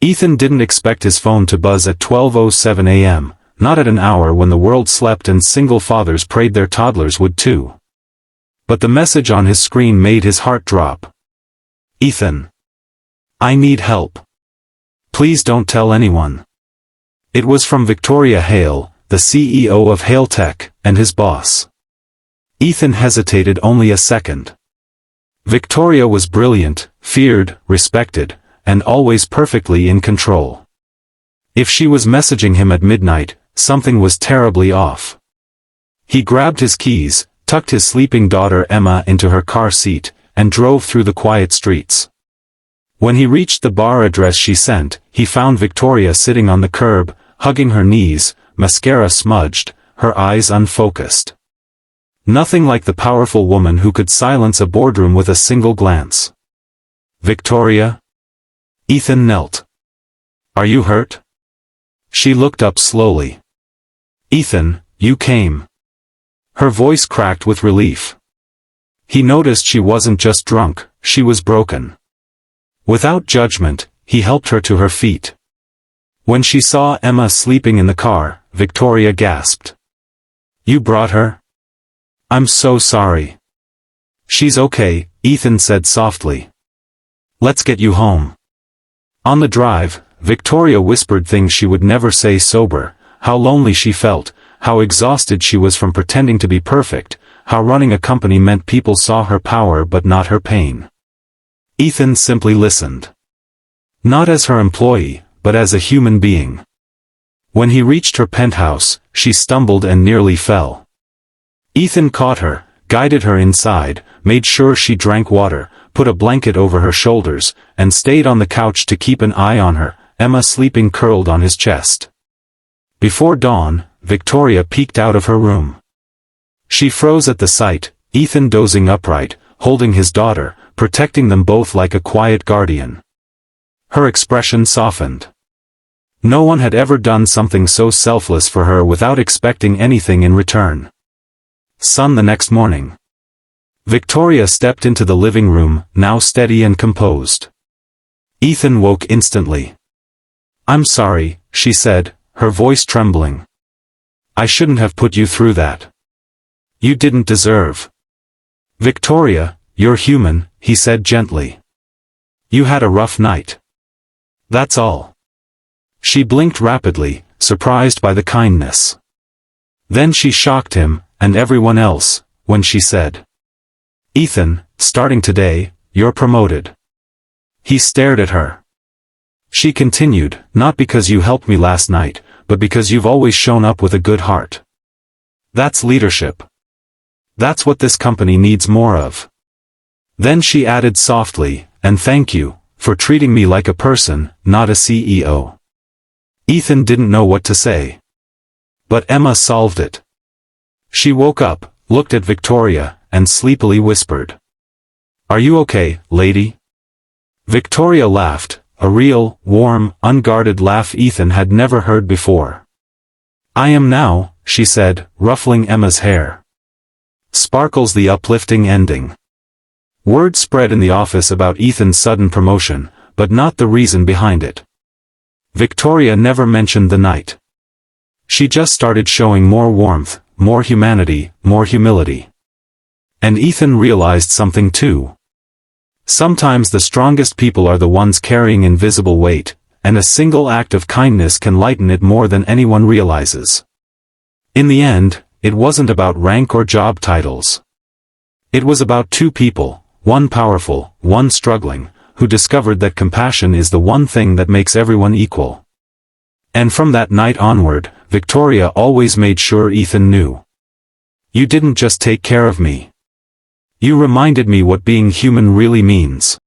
Ethan didn't expect his phone to buzz at 12:07 a.m., not at an hour when the world slept and single fathers prayed their toddlers would too. But the message on his screen made his heart drop. Ethan. I need help. Please don't tell anyone. It was from Victoria Hale, the CEO of Hale Tech, and his boss. Ethan hesitated only a second. Victoria was brilliant, feared, respected, and always perfectly in control. If she was messaging him at midnight, something was terribly off. He grabbed his keys, tucked his sleeping daughter Emma into her car seat, and drove through the quiet streets. When he reached the bar address she sent, he found Victoria sitting on the curb, hugging her knees, mascara smudged, her eyes unfocused. Nothing like the powerful woman who could silence a boardroom with a single glance. Victoria? Ethan knelt. Are you hurt? She looked up slowly. Ethan, you came. Her voice cracked with relief. He noticed she wasn't just drunk, she was broken. Without judgment, he helped her to her feet. When she saw Emma sleeping in the car, Victoria gasped. You brought her? I'm so sorry. She's okay, Ethan said softly. Let's get you home. On the drive, Victoria whispered things she would never say sober, how lonely she felt, how exhausted she was from pretending to be perfect, how running a company meant people saw her power but not her pain. Ethan simply listened. Not as her employee, but as a human being. When he reached her penthouse, she stumbled and nearly fell. Ethan caught her, guided her inside, made sure she drank water, put a blanket over her shoulders, and stayed on the couch to keep an eye on her, Emma sleeping curled on his chest. Before dawn, Victoria peeked out of her room. She froze at the sight, Ethan dozing upright, holding his daughter, protecting them both like a quiet guardian. Her expression softened. No one had ever done something so selfless for her without expecting anything in return. Sun the next morning. Victoria stepped into the living room, now steady and composed. Ethan woke instantly. I'm sorry, she said, her voice trembling. I shouldn't have put you through that. You didn't deserve. Victoria, you're human, he said gently. You had a rough night. That's all. She blinked rapidly, surprised by the kindness. Then she shocked him, and everyone else, when she said, Ethan, starting today, you're promoted. He stared at her. She continued, not because you helped me last night, but because you've always shown up with a good heart. That's leadership. That's what this company needs more of. Then she added softly, and thank you, for treating me like a person, not a CEO. Ethan didn't know what to say. But Emma solved it. She woke up, looked at Victoria, and sleepily whispered. Are you okay, lady? Victoria laughed, a real, warm, unguarded laugh Ethan had never heard before. I am now, she said, ruffling Emma's hair. Sparkles the uplifting ending. Word spread in the office about Ethan's sudden promotion, but not the reason behind it. Victoria never mentioned the night. She just started showing more warmth, more humanity, more humility. And Ethan realized something too. Sometimes the strongest people are the ones carrying invisible weight, and a single act of kindness can lighten it more than anyone realizes. In the end, it wasn't about rank or job titles. It was about two people, one powerful, one struggling, who discovered that compassion is the one thing that makes everyone equal. And from that night onward, Victoria always made sure Ethan knew. You didn't just take care of me. You reminded me what being human really means.